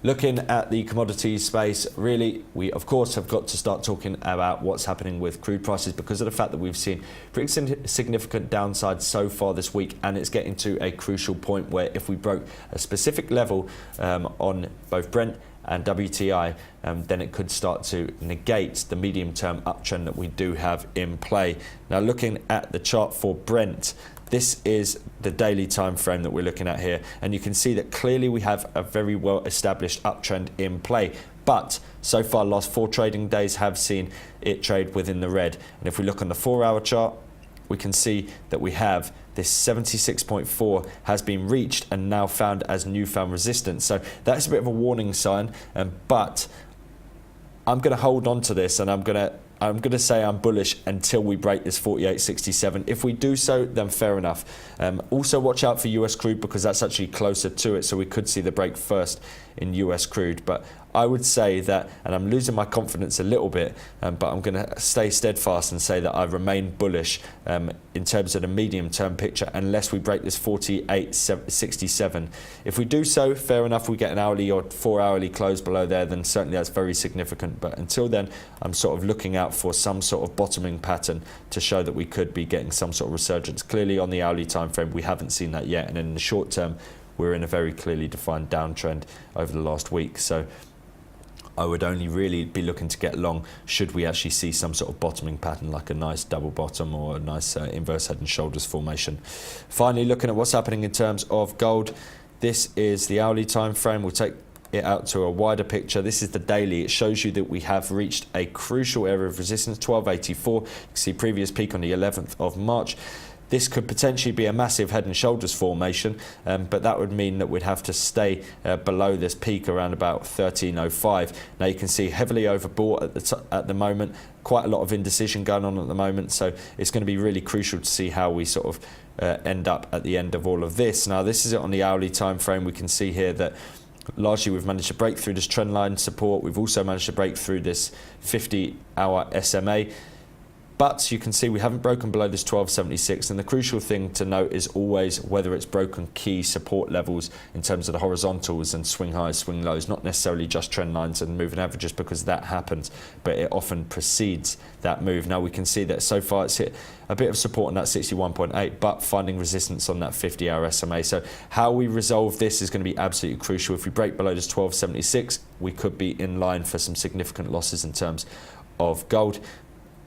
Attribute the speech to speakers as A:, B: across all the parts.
A: Looking at the commodities space, really, we of course have got to start talking about what's happening with crude prices because of the fact that we've seen pretty significant downside so far this week, and it's getting to a crucial point where if we broke a specific level on both Brent and WTI, then it could start to negate the medium-term uptrend that we do have in play. Now, looking at the chart for Brent, this is the daily time frame that we're looking at here, and you can see that clearly we have a very well established uptrend in play, but so far last 4 trading days have seen it trade within the red. And if we look on the 4-hour chart, we can see that we have this 76.4 has been reached and now found as newfound resistance. So that's a bit of a warning sign, but I'm going to hold on to this, and I'm going to say I'm bullish until we break this 48.67. If we do so, then fair enough. Also watch out for US crude because that's actually closer to it, so we could see the break first in US crude. But I would say that, and I'm losing my confidence a little bit, but I'm going to stay steadfast and say that I remain bullish in terms of the medium-term picture unless we break this 48.67. If we do so, fair enough, we get an hourly or 4-hourly close below there, then certainly that's very significant. But until then, I'm sort of looking out for some sort of bottoming pattern to show that we could be getting some sort of resurgence. Clearly on the hourly time frame, we haven't seen that yet, and in the short term, we're in a very clearly defined downtrend over the last week. So I would only really be looking to get long should we actually see some sort of bottoming pattern, like a nice double bottom or a nice inverse head and shoulders formation. Finally, looking at what's happening in terms of gold, this is the hourly time frame. We'll take it out to a wider picture. This is the daily. It shows you that we have reached a crucial area of resistance, 1284. You can see previous peak on the 11th of March. This could potentially be a massive head and shoulders formation, but that would mean that we'd have to stay below this peak around about 1305. Now you can see heavily overbought at the moment, quite a lot of indecision going on at the moment, so it's going to be really crucial to see how we sort of end up at the end of all of this. Now this is it on the hourly time frame. We can see here that largely we've managed to break through this trend line support. We've also managed to break through this 50-hour SMA. But you can see we haven't broken below this 1276, and the crucial thing to note is always whether it's broken key support levels in terms of the horizontals and swing highs, swing lows, not necessarily just trend lines and moving averages, because that happens, but it often precedes that move. Now we can see that so far it's hit a bit of support on that 61.8, but finding resistance on that 50-hour SMA. So how we resolve this is going to be absolutely crucial. If we break below this 1276, we could be in line for some significant losses in terms of gold.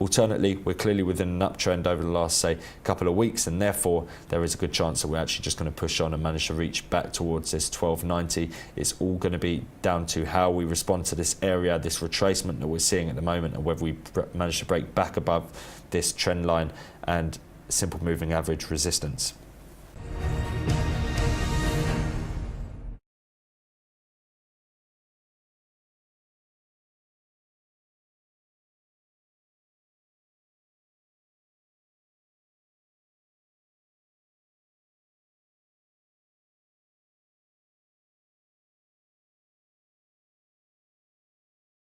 A: Alternately, we're clearly within an uptrend over the last, say, couple of weeks, and therefore there is a good chance that we're actually just going to push on and manage to reach back towards this 1290. It's all going to be down to how we respond to this area, this retracement that we're seeing at the moment, and whether we manage to break back above this trend line and simple moving average resistance.